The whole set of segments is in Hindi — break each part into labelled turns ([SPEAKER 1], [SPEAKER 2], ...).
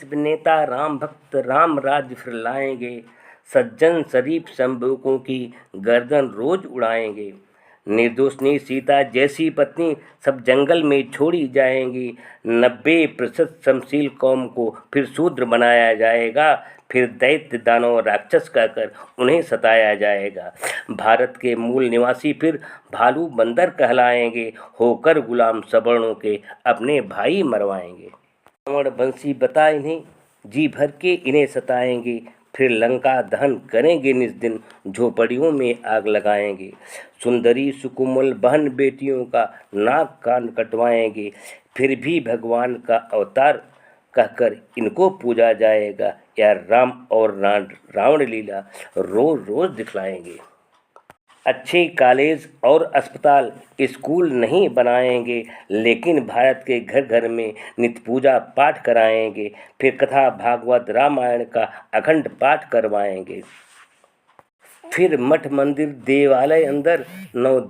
[SPEAKER 1] नेता राम भक्त राम राज्य फिर लाएंगे, सज्जन शरीफ संबोकों की गर्दन रोज उड़ाएंगे। निर्दोषनी सीता जैसी पत्नी सब जंगल में छोड़ी जाएंगी। 90% समशील कौम को फिर शूद्र बनाया जाएगा। फिर दैत्य दानव राक्षस कहकर उन्हें सताया जाएगा। भारत के मूल निवासी फिर भालू बंदर कहलाएंगे। होकर गुलाम सवर्णों के अपने भाई मरवाएंगे। रावण बंसी बता इन्हें, जी भर के इन्हें सताएंगे। फिर लंका दहन करेंगे निज दिन, झोपड़ियों में आग लगाएंगे। सुंदरी सुकोमल बहन बेटियों का नाक कान कटवाएंगे। फिर भी भगवान का अवतार कहकर इनको पूजा जाएगा। या राम और रावण लीला रोज रोज दिखलाएंगे। अच्छे कॉलेज और अस्पताल स्कूल नहीं बनाएंगे, लेकिन भारत के घर घर में नित्य पूजा पाठ कराएंगे। फिर कथा भागवत रामायण का अखंड पाठ करवाएंगे। फिर मठ मंदिर देवालय अंदर नौ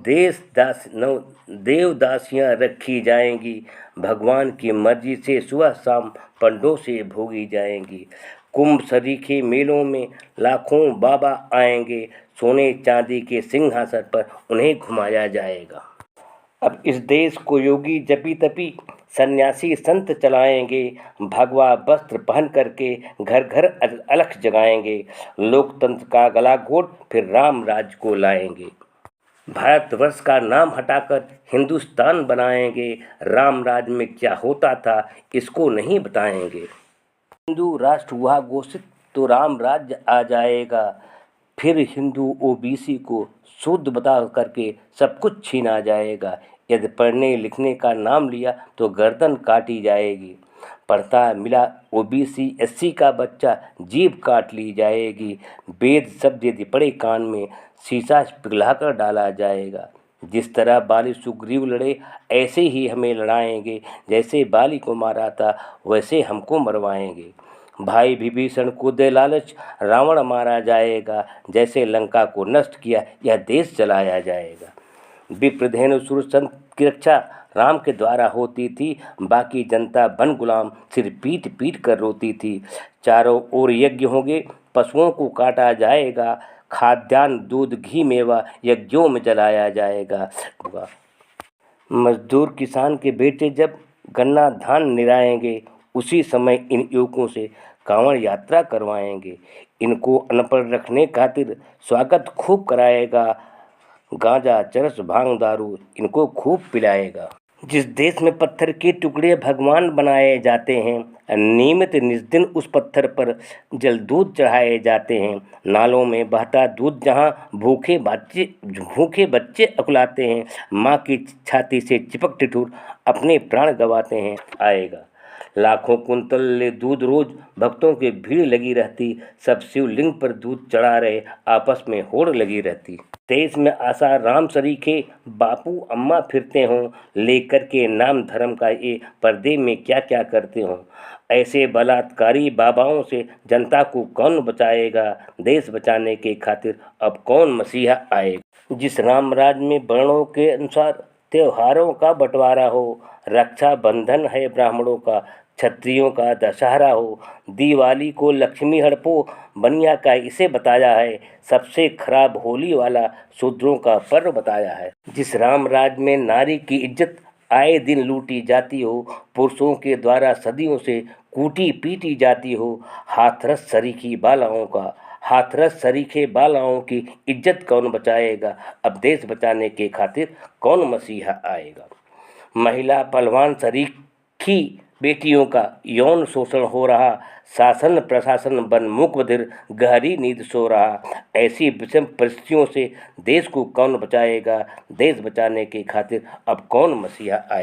[SPEAKER 1] देवदासियाँ रखी जाएंगी। भगवान की मर्जी से सुबह शाम पंडों से भोगी जाएंगी। कुंभ सरीखे मेलों में लाखों बाबा आएंगे। सोने चांदी के सिंहासन पर उन्हें घुमाया जाएगा। अब इस देश को योगी जपी तपी सन्यासी संत चलाएंगे। भगवा वस्त्र पहन करके घर घर अलख जगाएंगे। लोकतंत्र का गला घोट फिर राम राज्य को लाएंगे। भारतवर्ष का नाम हटाकर हिंदुस्तान बनाएंगे। राम राज्य में क्या होता था इसको नहीं बताएंगे। हिंदू राष्ट्र हुआ घोषित तो राम राज्य आ जाएगा। फिर हिंदू ओबीसी को शुद्ध बता करके सब कुछ छीना जाएगा। यदि पढ़ने लिखने का नाम लिया तो गर्दन काटी जाएगी। पढ़ता मिला ओबीसी एससी का बच्चा जीभ काट ली जाएगी। वेद शब्द यदि पड़े कान में शीशा पिघलाकर डाला जाएगा। जिस तरह बाली सुग्रीव लड़े ऐसे ही हमें लड़ाएंगे। जैसे बाली को मारा था वैसे हमको मरवाएंगे। भाई विभीषण को दे लालच रावण मारा जाएगा। जैसे लंका को नष्ट किया यह देश जलाया जाएगा। विप्रधेनु सुर संत की रक्षा राम के द्वारा होती थी। बाकी जनता बन गुलाम सिर पीट पीट कर रोती थी। चारों ओर यज्ञ होंगे, पशुओं को काटा जाएगा। खाद्यान्न दूध घी मेवा यज्ञों में जलाया जाएगा। मजदूर किसान के बेटे जब गन्ना धान निराएंगे, उसी समय इन युवकों से कांवड़ यात्रा करवाएंगे। इनको अनपढ़ रखने खातिर स्वागत खूब कराएगा। गांजा चरस भांग दारू इनको खूब पिलाएगा। जिस देश में पत्थर के टुकड़े भगवान बनाए जाते हैं, नियमित निज दिन उस पत्थर पर जल दूध चढ़ाए जाते हैं। नालों में बहता दूध जहाँ भूखे बच्चे अकुलाते हैं, माँ की छाती से चिपक ठिठुर अपने प्राण गंवाते हैं आएगा। लाखों कुंतल दूध रोज भक्तों की भीड़ लगी रहती। सब शिवलिंग पर दूध चढ़ा रहे, आपस में होड़ लगी रहती। देश में आशा राम सरीखे बापू अम्मा फिरते हों, लेकर के नाम धर्म का ये पर्दे में क्या क्या करते हों। ऐसे बलात्कारी बाबाओं से जनता को कौन बचाएगा। देश बचाने के खातिर अब कौन मसीहा आएगा। जिस राम राज में वर्णों के अनुसार त्योहारों का बंटवारा हो। रक्षा बंधन है ब्राह्मणों का, क्षत्रियों का दशहरा हो। दिवाली को लक्ष्मी हड़पो बनिया का इसे बताया है। सबसे खराब होली वाला शूद्रों का पर्व बताया है। जिस राम राज में नारी की इज्जत आए दिन लूटी जाती हो, पुरुषों के द्वारा सदियों से कूटी पीटी जाती हो। हाथरस सरीखे बालाओं की इज्जत कौन बचाएगा। अब देश बचाने के खातिर कौन मसीहा आएगा। महिला पहलवान सरीखी बेटियों का यौन शोषण हो रहा। शासन प्रशासन बन मूक बधिर गहरी नींद सो रहा। ऐसी विषम परिस्थितियों से देश को कौन बचाएगा। देश बचाने के खातिर अब कौन मसीहा आएगा।